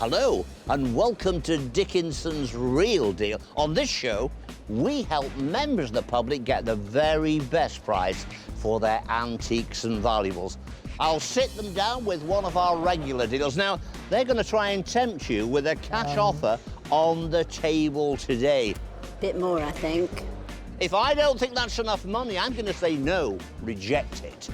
Hello, and welcome to Dickinson's Real Deal. On this show, we help members of the public get the very best price for their antiques and valuables. I'll sit them down with one of our regular dealers. Now, they're going to try and tempt you with a cash offer on the table today. Bit more, I think. If I don't think that's enough money, I'm going to say no, reject it.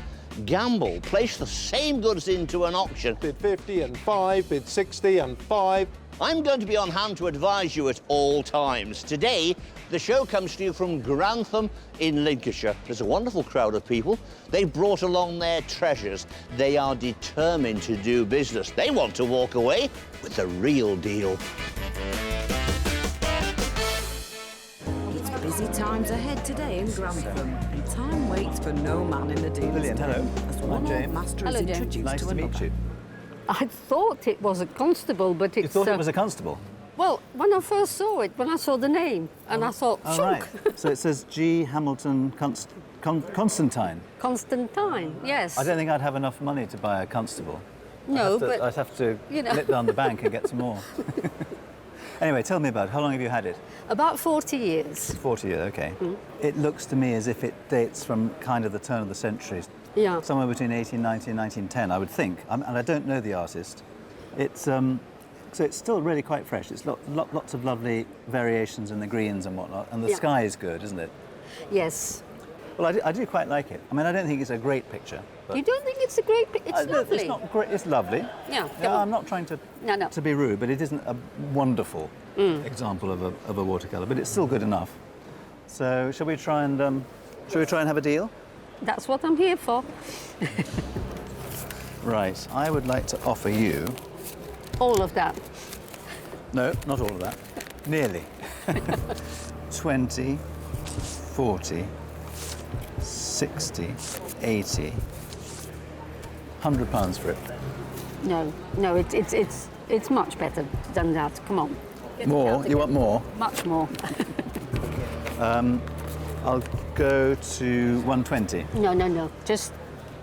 Gamble, place the same goods into an auction. Bid 50 and 5, bid 60 and 5. I'm going to be on hand to advise you at all times. Today, the show comes to you from Grantham in Lincolnshire. There's a wonderful crowd of people. They've brought along their treasures. They are determined to do business. They want to walk away with the real deal. It's busy times ahead today in Grantham, and time waits for no man in the dealer's Lillian, den, hello. as I'm one James. old master Hello, is James. introduced Nice to another. meet you. I thought it was a constable, but it's... You thought it was a constable? Well, when I first saw it, when I saw the name, and I thought, Oh, shunk! right. So it says G. Hamilton Constantine. Constantine, yes. I don't think I'd have enough money to buy a constable. No, but... I'd have to you know. nip down the bank and get some more. Anyway, tell me about it. How long have you had it? About 40 years. 40 years, OK. It looks to me as if it dates from kind of the turn of the century. Yeah. Somewhere between 1890 and 1910, I would think. And I don't know the artist. It's so it's still really quite fresh. It's lots of lovely variations in the greens and whatnot. And the Yeah. sky is good, isn't it? Yes. Well, I do quite like it. I mean, I don't think it's a great picture. But You don't think it's a great... It's lovely. It's not great. It's lovely. Yeah, Yeah, go on. I'm not trying to No. to be rude, but it isn't a wonderful example of a watercolour. But it's still good enough. So, shall we try and have a deal? That's what I'm here for. Right. I would like to offer you. All of that. No, not all of that. Nearly. 20, 40, 60, 80, £100 for it. No, it's much better than that. Come on. More? You want more? Much more. I'll go to 120. No. Just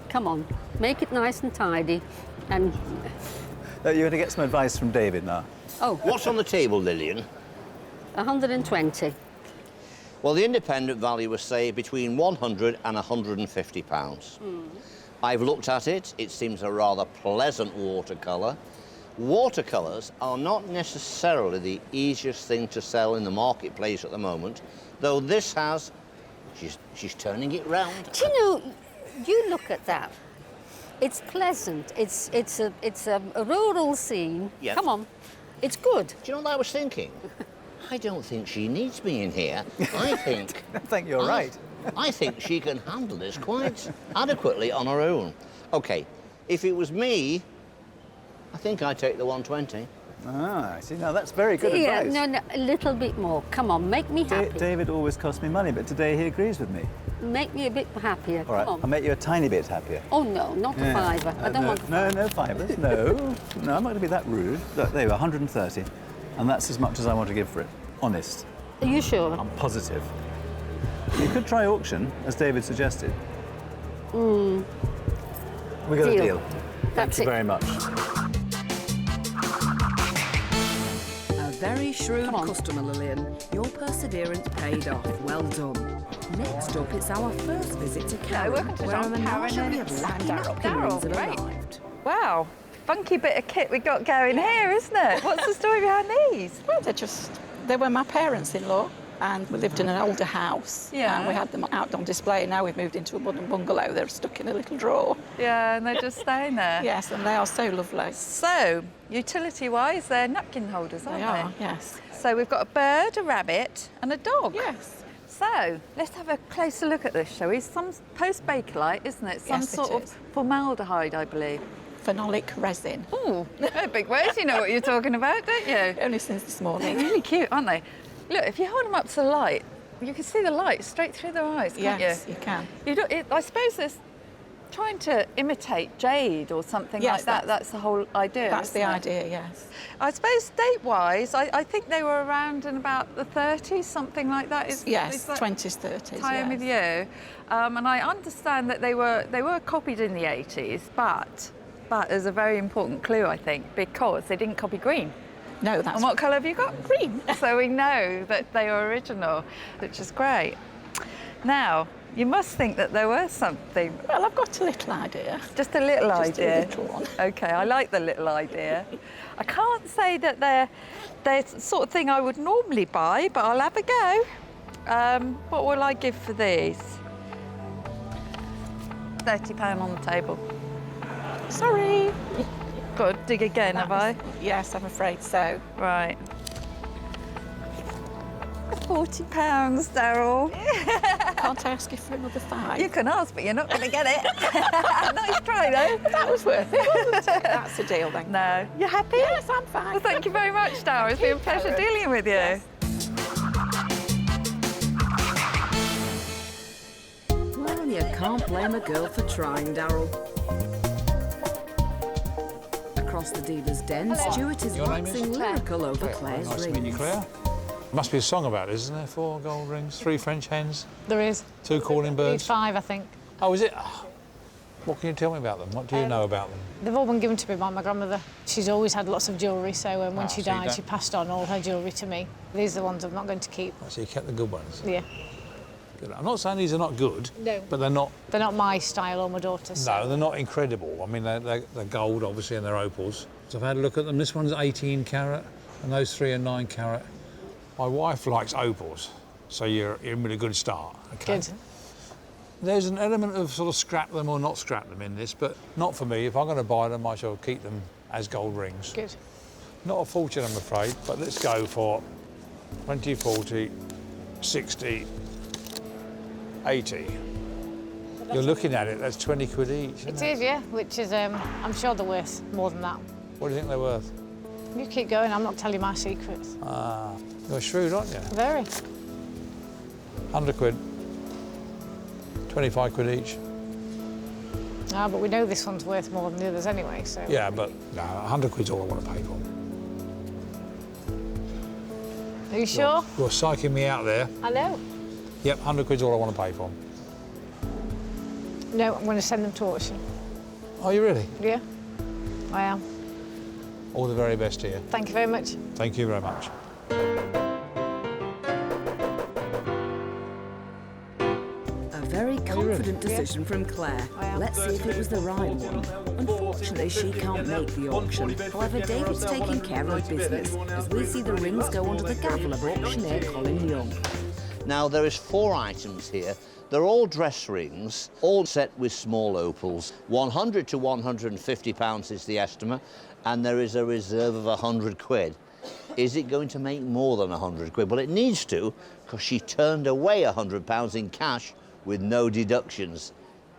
come on. Make it nice and tidy. And, You're going to get some advice from David now. oh, What's on the table, Lillian? 120. Well, the independent valuers say between £100 and £150. I've looked at it. It seems a rather pleasant watercolour. Watercolours are not necessarily the easiest thing to sell in the marketplace at the moment, though this has... She's turning it round. Do you know, you look at that. It's pleasant. It's a rural scene. Yes. Come on. It's good. Do you know what I was thinking? I don't think she needs me in here. I think... I think you're right. I think she can handle this quite adequately on her own. OK, if it was me, I think I'd take the 120. Ah, see, now that's very good Yeah, advice. no, a little bit more. Come on, make me happy. David always costs me money, but today he agrees with me. Make me a bit happier. All right, Come I'll on. make you a tiny bit happier. Oh, no, not a fiver. I don't no, want a no, fiver. no fivers. No, no, I'm not going to be that rude. Look, there you are, 130, and that's as much as I want to give for it. Honest, Are you sure? I'm positive. You could try auction, as David suggested. We got a Deal. deal. Thank That's you it. very much. A very shrewd Come on. customer, Lillian. Your perseverance paid off. Well done. Next up, it's our first visit to Karen, welcome to where a Karen menagerie and of lucky Daryl. napkins have Great. arrived. Wow, funky bit of kit we got going here, isn't it? What's the story behind these? Well, they were my parents-in-law, and we lived in an older house. Yeah. And we had them out on display. Now we've moved into a wooden bungalow. They're stuck in a little drawer. Yeah, and they're just staying there. Yes, and they are so lovely. So, utility-wise, they're napkin holders, aren't They are, yes. So we've got a bird, a rabbit, and a dog. Yes. So, let's have a closer look at this, shall we? Some post-Bakelite, isn't it? Some Yes, it sort of is. formaldehyde, I believe. Phenolic resin. Oh, they're big words. You know what you're talking about, don't you? Only since this They're morning. really cute, aren't they? Look, if you hold them up to the light, you can see the light straight through their eyes, can't Yes, you? you can. I suppose there's trying to imitate jade or something Yes, like that. That's the whole idea. That's the isn't it? idea, yes. I suppose date-wise, I think they were around in about the 30s, something like that. Is Yes, that 20s, 30s, time yes. with you? And I understand that they were copied in the 80s, but But there's a very important clue, I think, because they didn't copy green. No, that's And what colour have you got? green. So we know that they are original, which is great. Now, you must think that there was something, Well, I've got a little idea. just a little Just a idea. little one. Okay, I like the little idea. I can't say that they're the sort of thing I would normally buy, but I'll have a go. What will I give for these? £30 on the table. Sorry. Good, dig again, have I? Yes, I'm afraid so. Right. £40, Daryl. Can't I ask you for another 5? You can ask, but you're not going to get it. Nice try, though. That was worth it, wasn't it? That's a deal then. No. You happy? Yes, I'm fine. Well, thank you very much, Darryl. It's been a pleasure Karen. dealing with you. Yes. Well, you can't blame a girl for trying, Daryl. Across the dealer's den, Stuart is Your name is? waxing lyrical over Claire's Nice to rings. meet you, Claire. There must be a song about it, isn't there? 4 gold rings, 3 French hens, There is. 2 calling birds. 5, I think. Oh, is it? Oh. What can you tell me about them? What do you know about them? They've all been given to me by my grandmother. She's always had lots of jewellery, so when she so you died, don't- she passed on all her jewellery to me. These are the ones I'm not going to keep. Oh, so you kept the good ones. Yeah. Good. I'm not saying these are not good, No. but they're not. They're not my style or my daughter's. No, they're not incredible. I mean, they're gold, obviously, and they're opals. So I've had a look at them. This one's 18 carat, and those 3 are 9 carat. My wife likes opals, so you're in with a good start. Okay? Good. There's an element of sort of scrap them or not scrap them in this, but not for me. If I'm going to buy them, I shall keep them as gold rings. Good. Not a fortune, I'm afraid, but let's go for 20, 40, 60, 80. You're looking at it, that's 20 quid each. It is, yeah, which is, I'm sure they're worth more than that. What do you think they're worth? You keep going, I'm not telling you my secrets. You're shrewd, aren't you? Very. 100 quid. 25 quid each. Ah, but we know this one's worth more than the others anyway, so... Yeah, but no, 100 quid's all I want to pay for. Are you sure? You're psyching me out there. I know. Yep, 100 quid's all I want to pay for. No, I'm going to send them to auction. Are you really? Yeah, I am. All the very best to you. Thank you very much. Thank you very much. A very confident decision from Claire. I am. Let's see if it was the right one. Unfortunately, she can't make the auction. However, David's taking care of business as we see the rings go under the gavel of auctioneer Colin Young. Now, there is 4 items here. They're all dress rings, all set with small opals. 100 to 150 pounds is the estimate, and there is a reserve of 100 quid. Is it going to make more than 100 quid? Well, it needs to, because she turned away 100 pounds in cash with no deductions.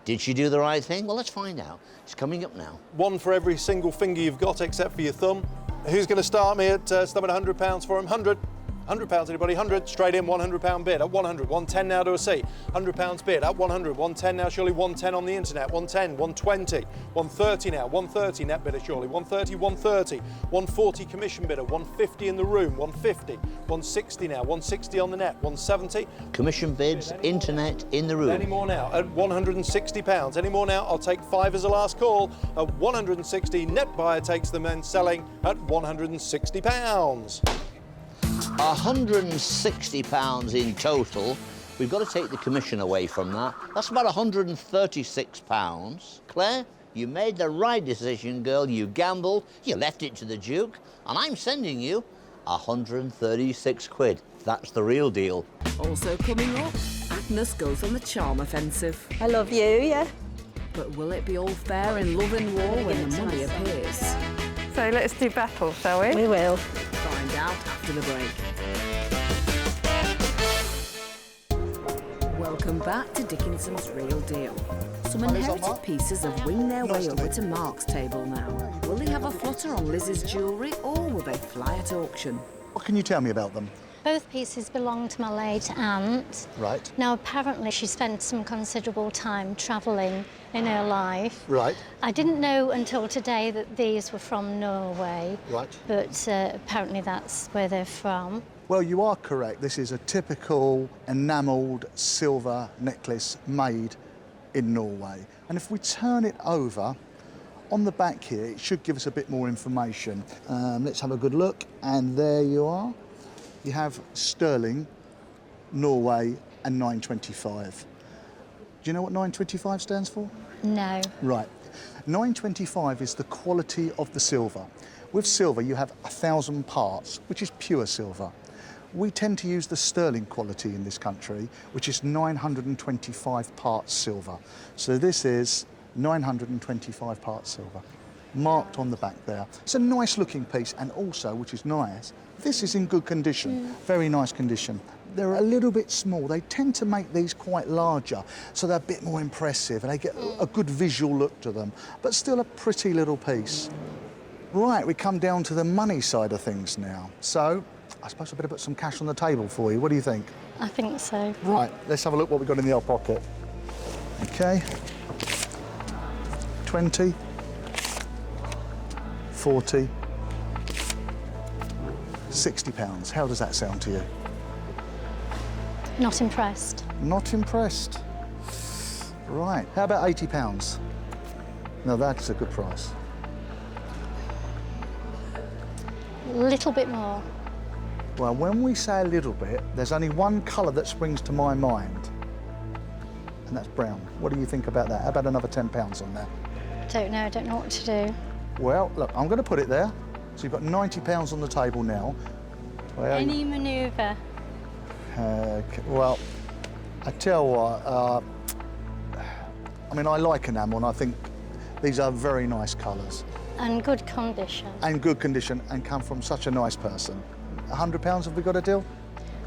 Did she do the right thing? Well, let's find out. It's coming up now. 1 for every single finger you've got except for your thumb. Who's going to start me at stumping £100 for him? 100. £100, anybody? 100, straight in, £100 bid at 100, 110 now to a seat. £100 bid at 100, 110 now, surely 110 on the internet, 110, 120, 130 now, 130 net bidder, surely, 130, 130, 140 commission bidder, 150 in the room, 150, 160 now, 160 on the net, 170. Commission bids, internet, in the room. Any more now at £160. Any more now? I'll take 5 as a last call at 160. Net buyer takes them then selling at £160. £160 in total. We've got to take the commission away from that. That's about £136. Claire, you made the right decision, girl. You gambled, you left it to the Duke, and I'm sending you 136 quid. That's the real deal. Also coming up, Agnes goes on the charm offensive. I love you, yeah. But will it be all fair in love and war when the money appears? So let's do battle, shall we? We will. Find out after the break. Welcome back to Dickinson's Real Deal. Some inherited pieces have winged their way over to Mark's table now. Will they have a flutter on Liz's jewellery or will they fly at auction? What can you tell me about them? Both pieces belong to my late aunt. Right. Now, apparently she spent some considerable time travelling in her life. Right. I didn't know until today that these were from Norway. Right. But apparently that's where they're from. Well, you are correct. This is a typical enamelled silver necklace made in Norway. And if we turn it over, On the back here, it should give us a bit more information. Let's have a good look, and there you are. You have sterling, Norway, and 925. Do you know what 925 stands for? No. Right. 925 is the quality of the silver. With silver, you have 1,000 parts, which is pure silver. We tend to use the sterling quality in this country, which is 925 parts silver. So this is 925 parts silver, marked on the back there. It's a nice looking piece, and also, which is nice, this is in good condition, very nice condition. They're a little bit small. They tend to make these quite larger, so they're a bit more impressive and they get a good visual look to them, but still a pretty little piece. Right, we come down to the money side of things now. So, I suppose I better put some cash on the table for you. What do you think? I think so. Right, let's have a look what we've got in the old pocket. Okay. 20, 40, 60 pounds. How does that sound to you? Not impressed. Not impressed. Right, how about 80 pounds? Now that's a good price. A little bit more. Well, when we say a little bit, there's only one colour that springs to my mind, and that's brown. What do you think about that? How about another 10 pounds on there? Don't know. I don't know what to do. Well, look, I'm going to put it there. So you've got 90 pounds on the table now. Well, Any manoeuvre. well, I tell you what, I mean, I like enamel, and I think these are very nice colours. And good condition. And good condition, and come from such a nice person. £100, have we got a deal?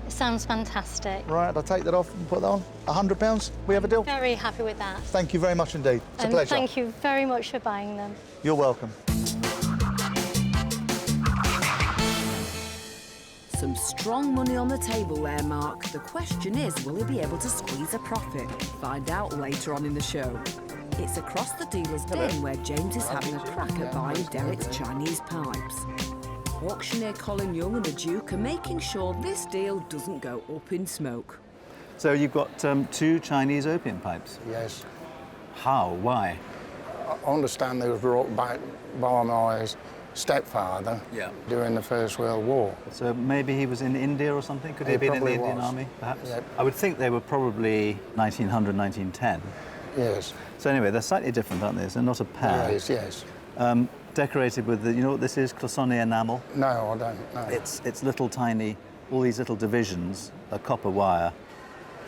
It sounds fantastic. Right, I'll take that off and put that on. £100, we have a deal? Very happy with that. Thank you very much indeed. It's a pleasure. Thank you very much for buying them. You're welcome. Some strong money on the table there, Mark. The question is, will he be able to squeeze a profit? Find out later on in the show. It's across the dealer's den where James is having a crack at buying Derek's Chinese pipes. Auctioneer Colin Young and the Duke are making sure this deal doesn't go up in smoke. So you've got 2 Chinese opium pipes? Yes. How? Why? I understand they were brought back by my stepfather during the First World War. So maybe he was in India or something? Could he have been in the Indian Army, perhaps? Yep. I would think they were probably 1900, 1910. Yes. So anyway, they're slightly different, aren't they? So not a pair. Yes, yes. Decorated with the, you know what this is? Cloisonné enamel? No, I don't know. It's little tiny, all these little divisions, a copper wire.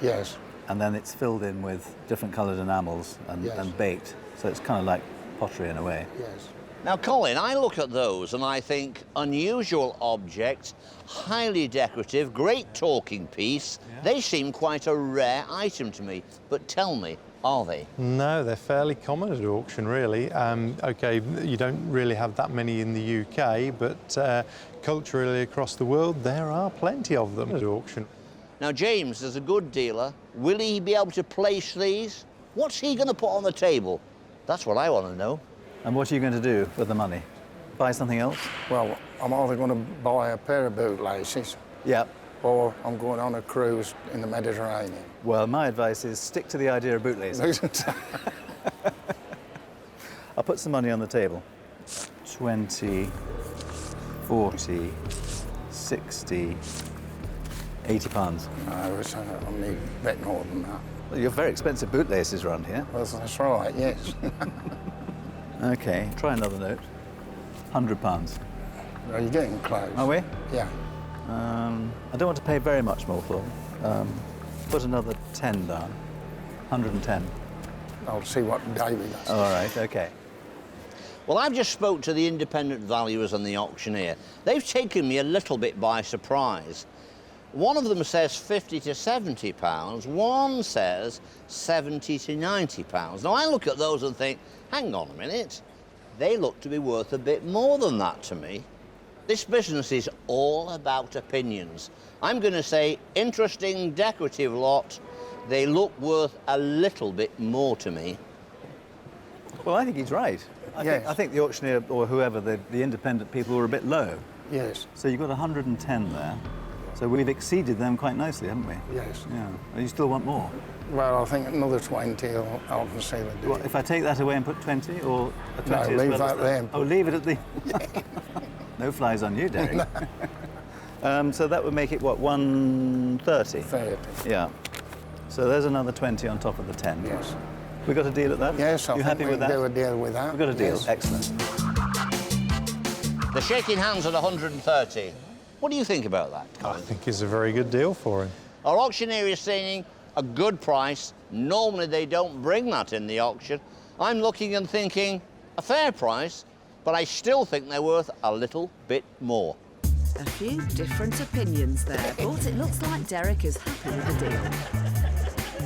Yes. And then it's filled in with different coloured enamels and baked. So it's kind of like pottery in a way. Yes. Now, Colin, I look at those and I think unusual object, highly decorative, great talking piece. Yeah. They seem quite a rare item to me. But tell me, are they? No, they're fairly common at auction, really. OK, you don't really have that many in the UK, but culturally across the world, there are plenty of them at auction. Now, James, as a good dealer, will he be able to place these? What's he going to put on the table? That's what I want to know. And what are you going to do with the money? Buy something else? Well, I'm either going to buy a pair of bootlaces. Yeah. Or I'm going on a cruise in the Mediterranean. Well, my advice is stick to the idea of bootlaces. I'll put some money on the table. 20, 40, 60, 80 pounds. No, I need a bit more than that. Well, you're very expensive bootlaces around here. Well, that's right, yes. OK, try another note. £100. Are you getting close? Are we? Yeah. I don't want to pay very much more for them. Put another 10 down. 110. I'll see what David does. All right, OK. Well, I've just spoke to the independent valuers and the auctioneer. They've taken me a little bit by surprise. One of them says 50 to 70 pounds, one says 70 to 90 pounds. Now, I look at those and think, hang on a minute, they look to be worth a bit more than that to me. This business is all about opinions. I'm going to say interesting, decorative lot. They look worth a little bit more to me. Well, I think he's right. I think the auctioneer or whoever, the independent people, were a bit low. Yes. So you've got 110 there. So we've exceeded them quite nicely, haven't we? Yes. Yeah. And you still want more? Well, I think another 20 I'll consider doing. What, if I take that away and put 20, or a 20 No, as leave well that as there. Oh, leave it at the... No flies on you, Derek. So that would make it, what, 130? 30. Yeah. So there's another 20 on top of the 10. Yes. We got a deal at that? Yes, I You think happy we with can that? do a deal with that. We've got a deal. Yes. Excellent. They're shaking hands at 130. What do you think about that, Colin? I think it's a very good deal for him. Our auctioneer is saying a good price. Normally they don't bring that in the auction. I'm looking and thinking a fair price, but I still think they're worth a little bit more. A few different opinions there, but it looks like Derek is happy with the deal.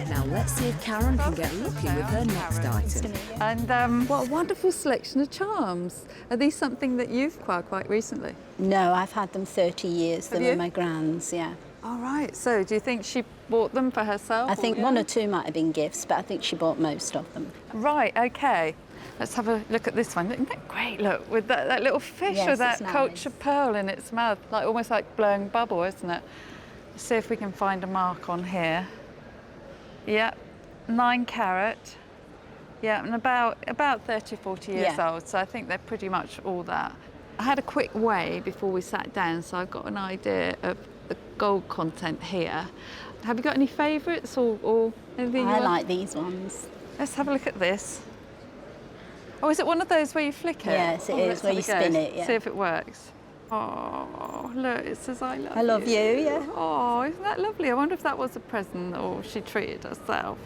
Now let's see if Karen can get lucky with her next item. And what a wonderful selection of charms. Are these something that you've acquired quite recently? No, I've had them 30 years. Have They you? were my grand's, yeah. All right, so do you think she bought them for herself? I think or- one or two might have been gifts, but I think she bought most of them. Right, okay. Let's have a look at this one. Isn't that great? Look, with that little fish Yes, with that it's nice. culture pearl in its mouth, like almost like blowing bubble, isn't it? Let's see if we can find a mark on here. Yep, 9 carat. Yeah, and about 30, 40 years Yeah. old, so I think they're pretty much all that. I had a quick weigh before we sat down, so I've got an idea of the gold content here. Have you got any favourites or anything? I like these ones. Let's have a look at this. Oh, is it one of those where you flick it? Yes, it Oh, is, let's where have you a go. spin it, yeah. See if it works. Oh, look, it says I love you. I love you, yeah. Oh, isn't that lovely? I wonder if that was a present or she treated herself.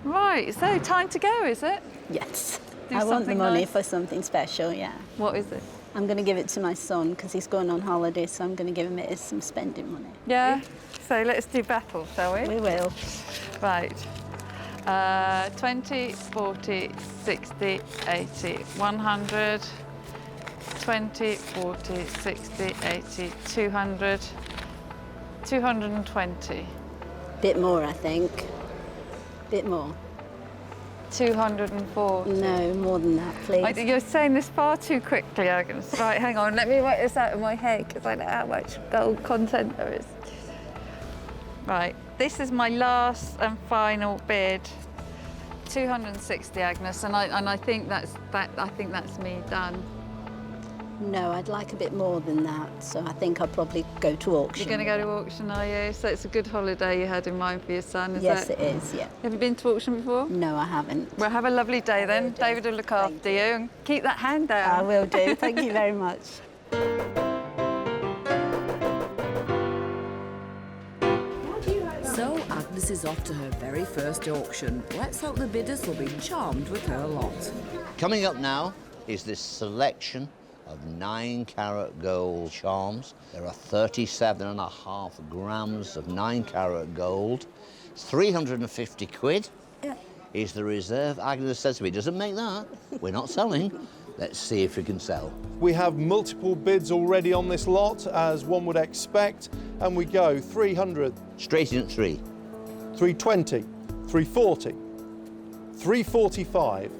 Right, so time to go, is it? Yes. Do I want the something money nice. for something special, yeah. What is it? I'm going to give it to my son because he's going on holiday, so I'm going to give him it as some spending money. Yeah? So let's do battle, shall we? We will. Right. 20, 40, 60, 80, 100, 20, 40, 60, 80, 200, 220. Bit more, I think. Bit more. 204. No, more than that, please. You're saying this far too quickly, Agnes. Right, hang on, let me work this out in my head because I know how much gold content there is. Right, this is my last and final bid. 260, Agnes, and I think that's me done. No, I'd like a bit more than that, so I think I'll probably go to auction. You're going to go to auction, are you? So it's a good holiday you had in mind for your son, is Yes, it? it is, yeah. Have you been to auction before? No, I haven't. Well, have a lovely day then. David will look after you and keep that hand down. I will do. Thank you very much. So Agnes is off to her very first auction. Let's hope the bidders will be charmed with her lot. Coming up now is this selection of 9 carat gold charms. There are 37.5 grams of 9 carat gold. It's 350 quid. Yeah. Is the reserve. Agnes says to me, doesn't make that. We're not selling. Let's see if we can sell. We have multiple bids already on this lot, as one would expect, and we go 300, Straight in at 3. 320, 340, 345,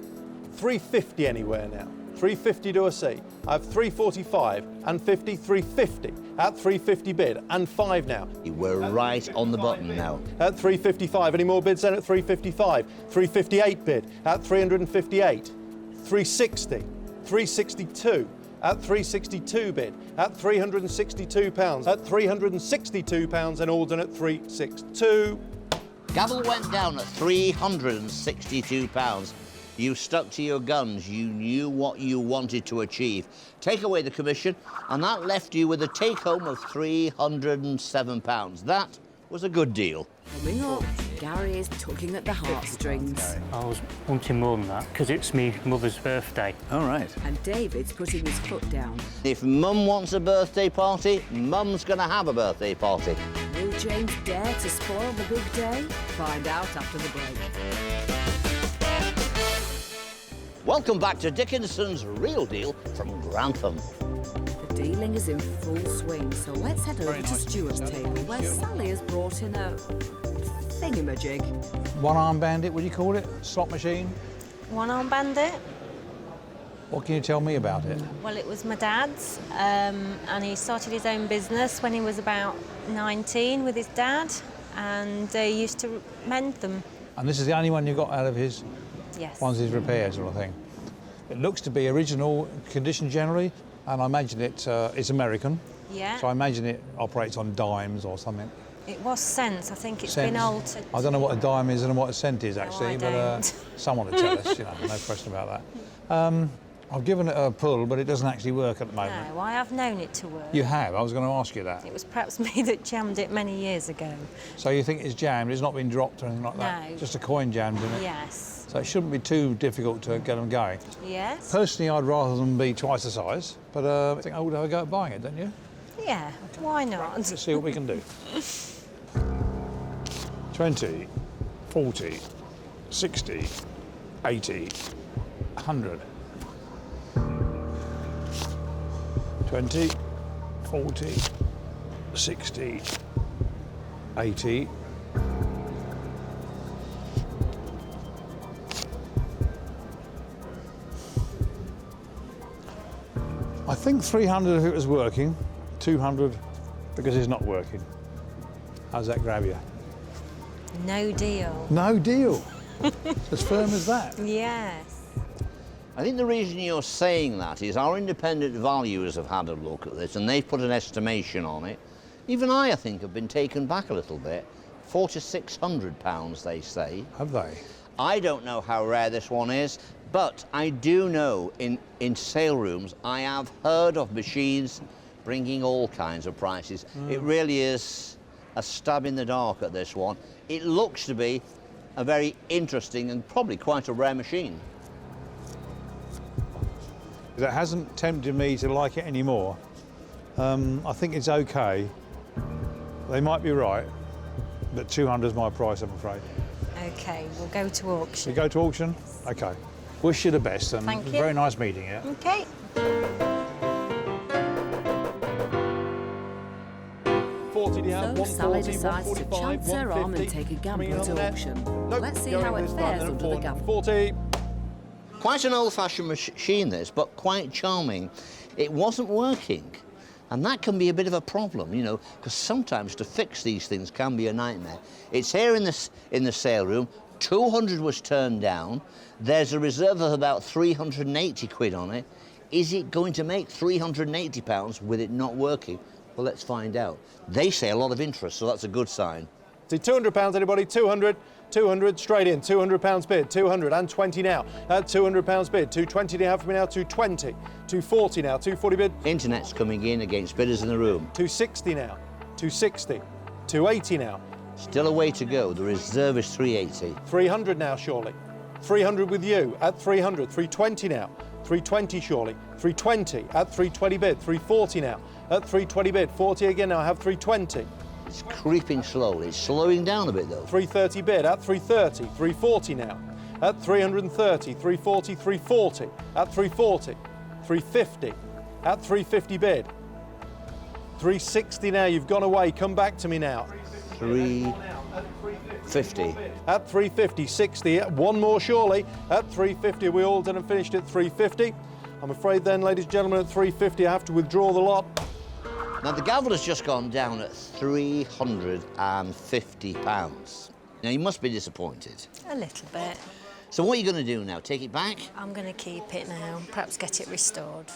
350 anywhere now. 350 to a C. I have 345 and 50, 350 at 350 bid, and 5 now. We're right on the button now. At 355. Any more bids then at 355? 358 bid at 358. 360. 362 at 362 bid at £362 at £362 and Alden at 362. Gavel went down at £362. You stuck to your guns. You knew what you wanted to achieve. Take away the commission, and that left you with a take-home of £307. That was a good deal. Coming up, Gary is tugging at the heartstrings. I was wanting more than that because it's my mother's birthday. All right. And David's putting his foot down. If Mum wants a birthday party, Mum's going to have a birthday party. Will James dare to spoil the big day? Find out after the break. Welcome back to Dickinson's Real Deal from Grantham. The dealing is in full swing, so let's head over to Stuart's table where Sally has brought in a thingamajig. One-arm bandit, what do you call it? Slot machine? One-arm bandit? What can you tell me about it? Well, it was my dad's, and he started his own business when he was about 19 with his dad, and they used to mend them. And this is the only one you got out of his? Yes. One's his repair sort of thing. It looks to be original condition generally, and I imagine it's American. Yeah. So I imagine it operates on dimes or something. It was cents. I think it's Cents. been altered. I don't know what a dime is and what a cent is actually, I but don't. someone will tell us, you know, no question about that. I've given it a pull, but it doesn't actually work at the moment. No, I have known it to work. You have? I was going to ask you that. It was perhaps me that jammed it many years ago. So you think it's jammed, it's not been dropped or anything like that? No. Just a coin jammed in it? Yes. So it shouldn't be too difficult to get them going. Yes. Personally, I'd rather them be twice the size, but I think I would have a go at buying it, don't you? Yeah, why not? Let's see what we can do. 20, 40, 60, 80, 100. 20, 40, 60, 80. I think 300 if it was working, 200 because it's not working. How's that grab you? No deal. No deal. As firm as that. Yes. I think the reason you're saying that is our independent valuers have had a look at this and they've put an estimation on it. Even I think, have been taken back a little bit. £4,600, they say. Have they? I don't know how rare this one is, but I do know in sale rooms, I have heard of machines bringing all kinds of prices. It really is a stab in the dark at this one. It looks to be a very interesting and probably quite a rare machine. That hasn't tempted me to like it anymore. I think it's okay. They might be right, but 200 is my price, I'm afraid. Okay, we'll go to auction. You go to auction? Okay. Wish you the best and Thank you. very nice meeting you. Okay. 40 do you have? So Sally 140, decides to 145, chance her arm and 150. take a gamble Coming in on at the net. auction. Nope, Let's see going how it this way, fares then under the gavel. 40. Quite an old-fashioned machine this, but quite charming. It wasn't working. And that can be a bit of a problem, you know, because sometimes to fix these things can be a nightmare. It's here in the sale room. 200 was turned down. There's a reserve of about 380 quid on it. Is it going to make £380 with it not working? Well, let's find out. They say a lot of interest, so that's a good sign. See, £200, anybody? 200, 200, straight in. £200 bid, 220 now. At £200 bid, 220 do you have for me now? 220, 240 now, 240 bid. Internet's coming in against bidders in the room. 260 now, 260, 280 now. Still a way to go. The reserve is 380. 300 now, surely. 300 with you at 300, 320 now. 320 surely, 320 at 320 bid, 340 now. At 320 bid, 40 again now, I have 320. It's creeping slowly. It's slowing down a bit though. 330 bid, at 330, 340 now. At 330, 340, 340. At 340, 350. At 350 bid. 360 now, you've gone away, come back to me now. 350. At 350, 60, one more surely. At 350, we all done and finished at 350. I'm afraid then, ladies and gentlemen, at 350 I have to withdraw the lot. Now the gavel has just gone down at £350. Now you must be disappointed. A little bit. So what are you going to do now? Take it back? I'm going to keep it now, perhaps get it restored.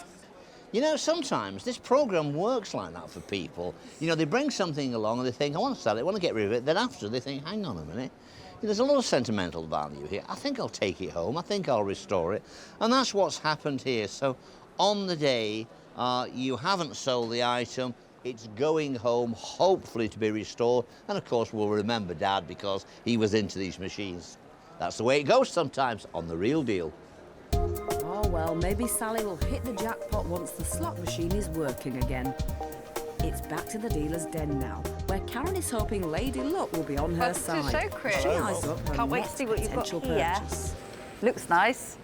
You know, sometimes this programme works like that for people. You know, they bring something along and they think, I want to sell it, I want to get rid of it. Then after they think, hang on a minute, there's a lot of sentimental value here. I think I'll take it home, I think I'll restore it. And that's what's happened here. So on the day you haven't sold the item, it's going home, hopefully to be restored. And of course we'll remember Dad because he was into these machines. That's the way it goes sometimes on The Real Deal. Oh well, maybe Sally will hit the jackpot once the slot machine is working again. It's back to the dealer's den now, where Karen is hoping Lady Luck will be on her Welcome to side. the show, Chris. She eyes up her Can't wait to next see what you've got potential here. purchase. Looks nice.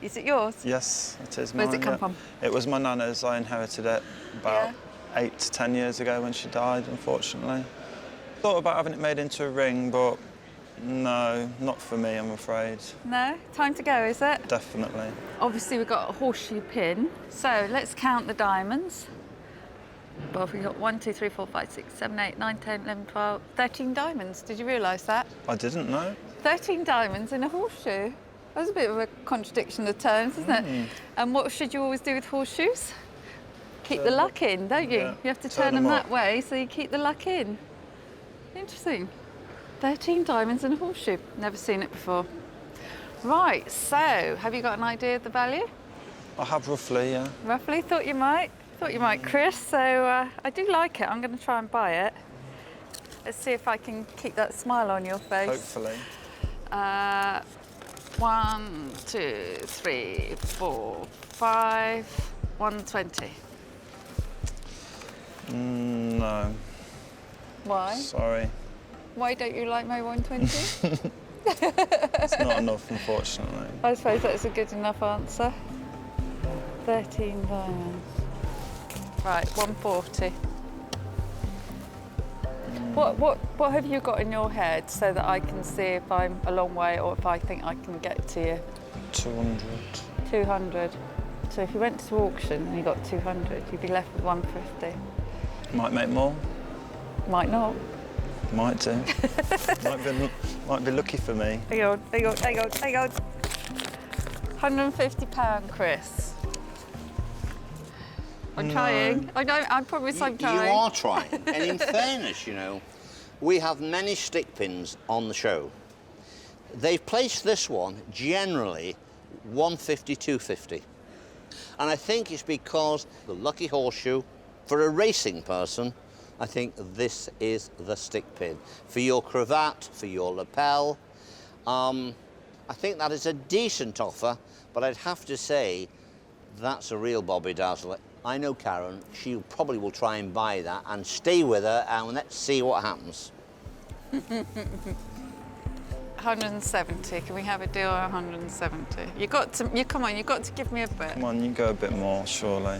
Is it yours? Yes, it is Where's mine. it come yeah. from? It was my nana's. I inherited it about 8 to 10 years ago when she died, unfortunately. Thought about having it made into a ring, but No, not for me, I'm afraid. No? Time to go, is it? Definitely. Obviously, we've got a horseshoe pin. So let's count the diamonds. Well, we've got 1, 2, 3, 4, 5, 6, 7, 8, 9, 10, 11, 12, 13 diamonds. Did you realise that? I didn't know. 13 diamonds in a horseshoe. That's a bit of a contradiction of terms, isn't it? And what should you always do with horseshoes? Keep the luck in, don't you? Yeah, You have to turn turn them them that up. way so you keep the luck in. Interesting. 13 diamonds in a horseshoe. Never seen it before. Right, so have you got an idea of the value? I have roughly, yeah. Roughly, thought you might. Thought you might, Chris. So I do like it. I'm going to try and buy it. Let's see if I can keep that smile on your face. Hopefully. 1, 2, 3, 4, 5, 120. No. Why? Sorry. Why don't you like my 120? It's not enough, unfortunately. I suppose that's a good enough answer. 13 diamonds. Right, 140. What have you got in your head so that I can see if I'm a long way or if I think I can get to you? 200. 200. So if you went to auction and you got 200, you'd be left with 150. Might make more. Might not. Might do. might be lucky for me. Hang on. £150, Chris. I'm trying. I know. I promise I'm trying. You are trying. And in fairness, you know, we have many stick pins on the show. They've placed this one generally 150, 250. And I think it's because the lucky horseshoe, for a racing person, I think this is the stick pin. For your cravat, for your lapel, I think that is a decent offer, but I'd have to say that's a real Bobby Dazzler. I know Karen, she probably will try and buy that and stay with her and let's see what happens. 170. Can we have a deal on 170? You got to. Come on. You got to give me a bit. Come on, you can go a bit more, surely.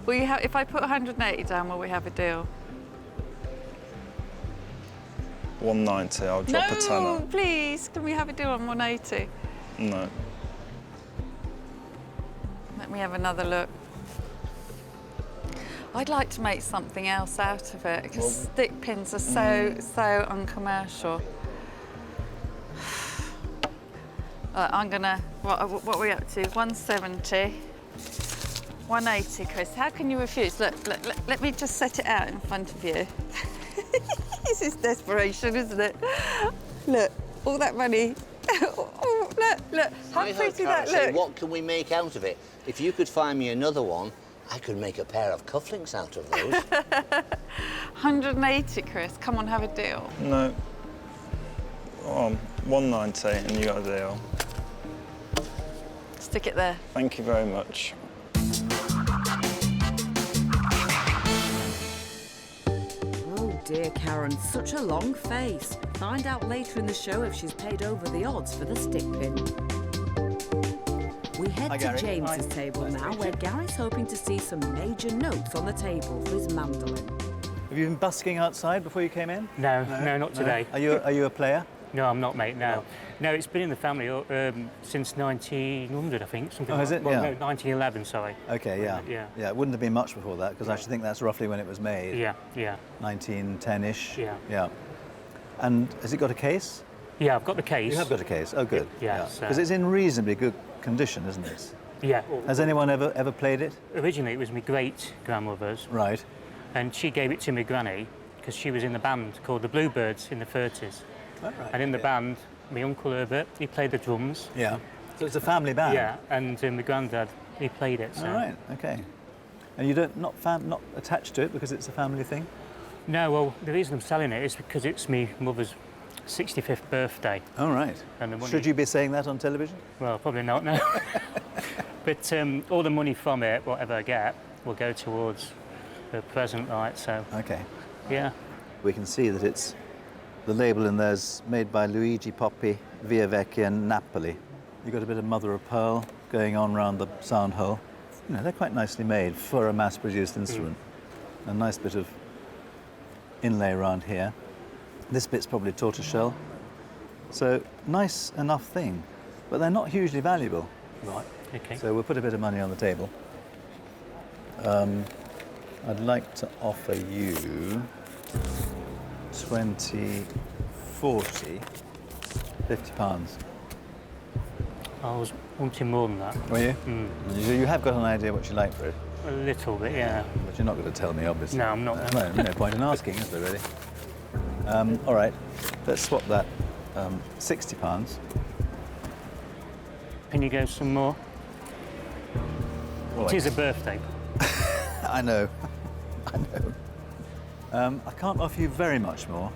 Will you have? If I put 180 down, will we have a deal? 190. I'll drop a tenner. No, please. Can we have a deal on 180? No. Let me have another look. I'd like to make something else out of it because stick pins are so uncommercial. I'm gonna. What are we up to? 170. 180, Chris. How can you refuse? Look, let me just set it out in front of you. This is desperation, isn't it? Look, all that money. Oh, look. How pretty that looks. What can we make out of it? If you could find me another one, I could make a pair of cufflinks out of those. 180, Chris. Come on, have a deal. No. 190 and you got a deal. Stick it there. Thank you very much. Oh dear, Karen, such a long face. Find out later in the show if she's paid over the odds for the stick pin. We head to James's table now, where Gary's hoping to see some major notes on the table for his mandolin. Have you been busking outside before you came in? No, not today. Are you a player? No, I'm not, mate, no. No, it's been in the family since 1900, I think. Something is like, it? Well, Yeah. no, 1911, sorry. Okay, yeah. Yeah, it wouldn't have been much before that, because I should think that's roughly when it was made. Yeah. 1910-ish. Yeah. And has it got a case? Yeah, I've got the case. You have got a case? Oh, good. Yeah. Because it's in reasonably good condition, isn't it? Yeah. Has anyone ever played it? Originally, it was my great-grandmother's. Right. And she gave it to my granny because she was in the band called the Bluebirds in the 30s. Oh, right. And in the band, my uncle Herbert, he played the drums. Yeah. So it's a family band? Yeah, and my granddad, he played it. So. All right, okay. And you not attached to it because it's a family thing? No, well, the reason I'm selling it is because it's my mother's 65th birthday. All right. And the money... Should you be saying that on television? Well, probably not, no. But all the money from it, whatever I get, will go towards the present, right, so... Okay. Yeah. We can see that it's... The label in there's made by Luigi Poppi, Via Vecchia, Napoli. You've got a bit of mother of pearl going on around the sound hole. You know, they're quite nicely made for a mass-produced instrument. A nice bit of inlay around here. This bit's probably tortoiseshell. So, nice enough thing, but they're not hugely valuable. Right, okay. So we'll put a bit of money on the table. I'd like to offer you 20, 40, £50. I was wanting more than that. Were you? You have got an idea what you like for it? A little bit, yeah. But you're not going to tell me, obviously. No, I'm not. No point in asking, is there, really? All right, let's swap that. £60. Can you go some more? Right. It is a birthday. I know. I know. I can't offer you very much more.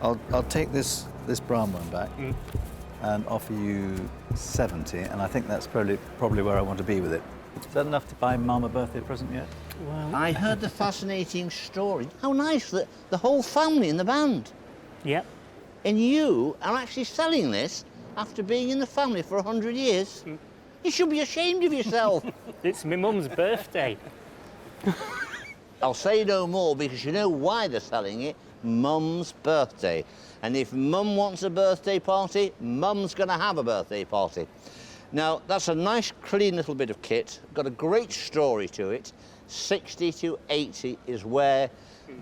I'll take this brown one back and offer you 70, and I think that's probably where I want to be with it. Is that enough to buy Mum a birthday present yet? Well, I heard the fascinating story. How nice that the whole family in the band. Yep. And you are actually selling this after being in the family for 100 years. You should be ashamed of yourself. It's my mum's birthday. I'll say no more because you know why they're selling it. Mum's birthday. And if Mum wants a birthday party, Mum's going to have a birthday party. Now, that's a nice, clean little bit of kit. Got a great story to it. 60 to 80 is where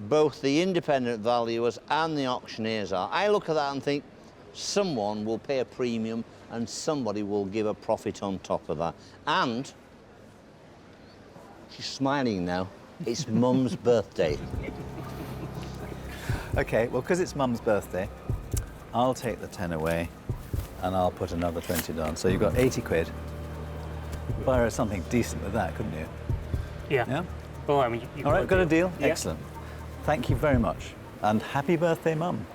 both the independent valuers and the auctioneers are. I look at that and think someone will pay a premium and somebody will give a profit on top of that. And she's smiling now. It's Mum's birthday. OK, well, because it's Mum's birthday, I'll take the 10 away and I'll put another 20 down. So you've got 80 quid. Buy her something decent with that, couldn't you? Yeah. Yeah? Well, I mean, you've All right, got a deal? Yeah. Excellent. Thank you very much. And happy birthday, Mum.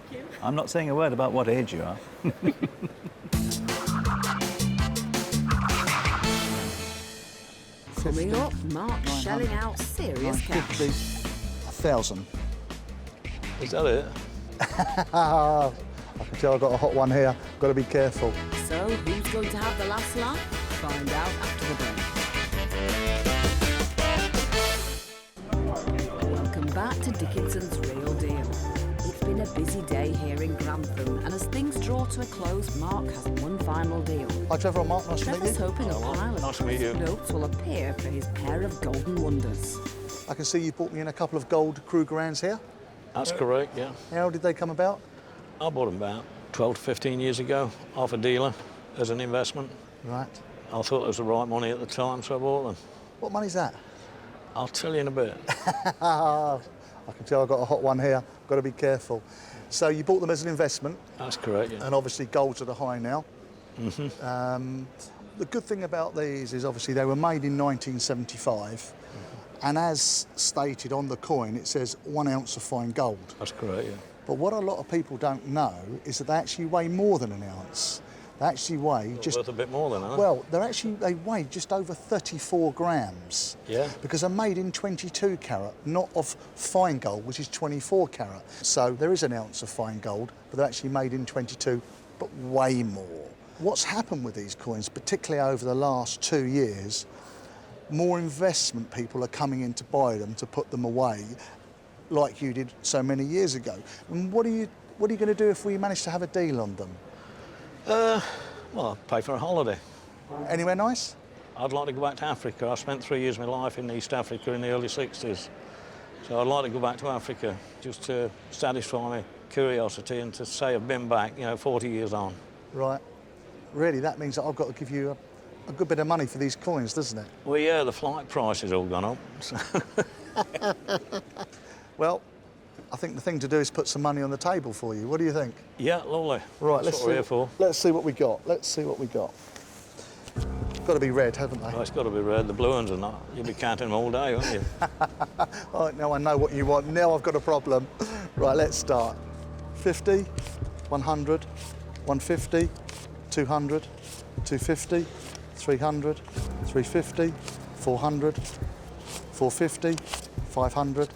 Thank you. I'm not saying a word about what age you are. Coming up, Mark shelling out serious cash. 1,000. Is that it? I can tell I've got a hot one here. Got to be careful. So, who's going to have the last laugh? Find out after the break. Welcome back to Dickinson's Real Deal. It's been a busy day here in Grantham, and as things draw to a close, Mark has one final deal. Hi, Trevor. Nice to meet Trevor's you. hoping a pile of Nice to meet you. notes will appear for his pair of golden wonders. I can see you bought me in a couple of gold Krugerrands here. That's correct, yeah. How did they come about? I bought them about 12 to 15 years ago off a dealer as an investment. Right. I thought it was the right money at the time, so I bought them. What money's that? I'll tell you in a bit. I can tell I've got a hot one here. Got to be careful. So you bought them as an investment. That's correct, yeah. And obviously gold's at a high now. Mm-hmm. The good thing about these is obviously they were made in 1975. And as stated on the coin, it says 1 ounce of fine gold. That's correct, yeah. But what a lot of people don't know is that they actually weigh more than an ounce. They actually weigh just... Worth a bit more than that. Well, they weigh just over 34 grams. Yeah. Because they're made in 22 carat, not of fine gold, which is 24 carat. So there is an ounce of fine gold, but they're actually made in 22, but way more. What's happened with these coins, particularly over the last 2 years, more investment people are coming in to buy them, to put them away, like you did so many years ago. And what are you going to do if we manage to have a deal on them? Well, I'll pay for a holiday. Anywhere nice? I'd like to go back to Africa. I spent 3 years of my life in East Africa in the early 60s. So I'd like to go back to Africa just to satisfy my curiosity and to say I've been back, 40 years on. Right. Really, that means that I've got to give you a good bit of money for these coins, doesn't it? Well, yeah, the flight price has all gone up. Well, I think the thing to do is put some money on the table for you. What do you think? Yeah, lovely. Right, That's what we're here for. Let's see what we got. Let's see what we got. Got to be red, haven't they? Oh, it's got to be red. The blue ones are not. You'll be counting them all day, won't you? All right, now I know what you want. Now I've got a problem. Right, let's start. 50, 100, 150, 200, 250, 300, 350, 400, 450, 500,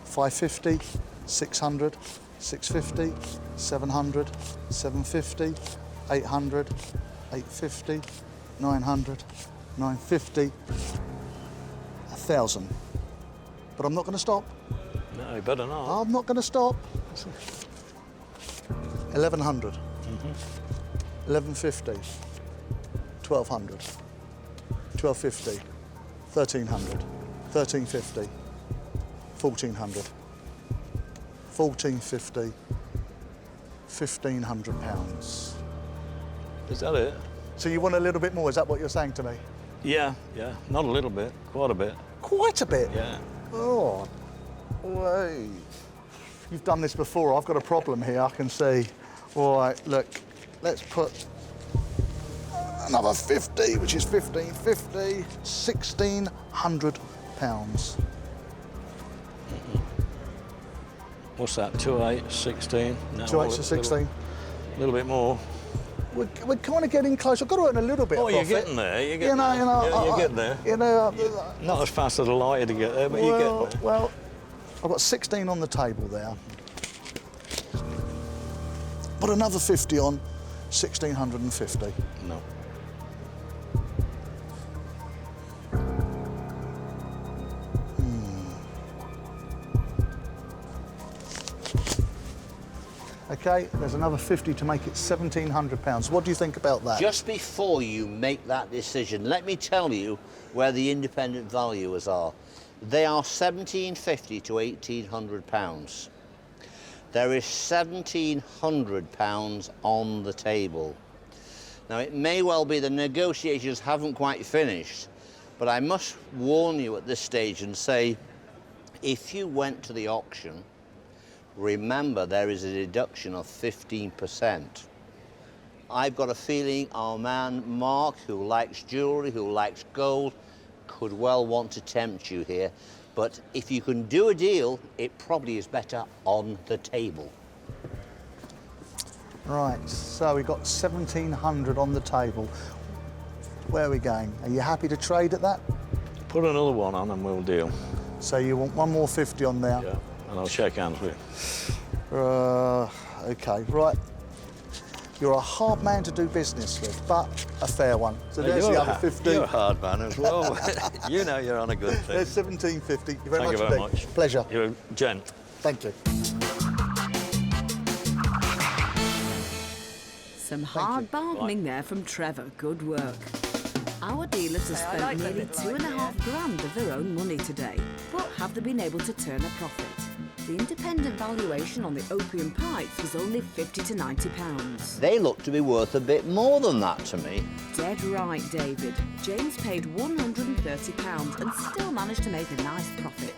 550, 600, 650, 700, 750, 800, 850, 900, 950, 1,000. But I'm not going to stop. No, you better not. I'm not going to stop. 1100. 1150. 1200. 1250. 1300. 1350. 1400. 1450. £1,500. Is that it? So you want a little bit more, is that what you're saying to me? Yeah, yeah. Not a little bit, quite a bit. Quite a bit? Yeah. Oh, wait. You've done this before. I've got a problem here, I can see. All right, look, let's put another 50, which is 1550, £1,600. What's that, 2 8, 16? No, 2 8 to 16. A little bit more. We're kind of getting close. I've got to earn a little bit of you're profit. getting there, you're getting there. Yeah, you're getting there. You know, Not as fast as I'd like you to get there, but you're getting there. Well, I've got 16 on the table there. Put another 50 on, 1,650. No. Okay, there's another 50 to make it £1,700. What do you think about that? Just before you make that decision, let me tell you where the independent valuers are. They are £1,750 to £1,800. There is £1,700 on the table. Now, it may well be the negotiations haven't quite finished, but I must warn you at this stage and say, if you went to the auction, remember there is a deduction of 15%. I've got a feeling our man Mark, who likes jewellery, who likes gold, could well want to tempt you here. But if you can do a deal, it probably is better on the table. Right, so we've got 1,700 on the table. Where are we going? Are you happy to trade at that? Put another one on and we'll deal. So you want one more 50 on there? Yeah, and I'll shake hands with you. Okay, right. You're a hard man to do business with, but a fair one. So there's the other 50. You're a hard man as well. You know you're on a good thing. There's 1,750. Thank you Thank you very much. Pleasure. You're a gent. Thank you. Some hard bargaining there from Trevor. Good work. Our dealers have spent nearly £2,500 of their own money today, but have they been able to turn a profit? The independent valuation on the opium pipes was only £50 to £90. They look to be worth a bit more than that to me. Dead right, David. James paid £130 and still managed to make a nice profit.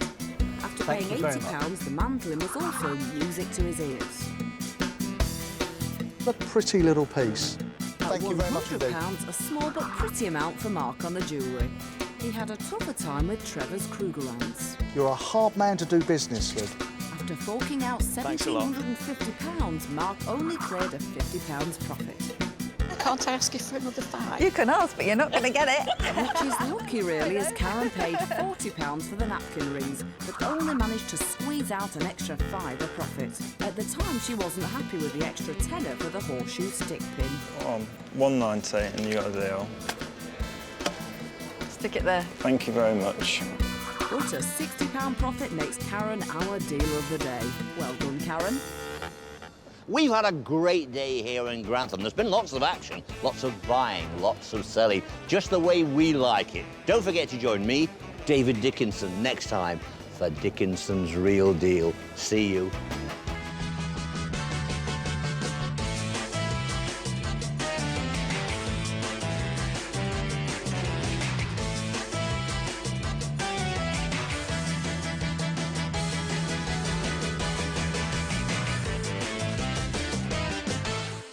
After paying £80, the mandolin was also music to his ears. A pretty little piece. Thank you very much indeed. £100, a small but pretty amount for Mark on the jewellery. He had a tougher time with Trevor's Krugerrands. You're a hard man to do business with. After forking out £1,750, Mark only cleared a £50 profit. Can't I ask you for another £5? You can ask, but you're not going to get it. Which is lucky, really, as Karen paid £40 for the napkin rings, but only managed to squeeze out an extra £5 profit. At the time, she wasn't happy with the extra tenner for the horseshoe stick pin. Oh, 190 and you got a deal. Stick it there. Thank you very much. But a £60 profit makes Karen our dealer of the day. Well done, Karen. We've had a great day here in Grantham. There's been lots of action, lots of buying, lots of selling, just the way we like it. Don't forget to join me, David Dickinson, next time for Dickinson's Real Deal. See you.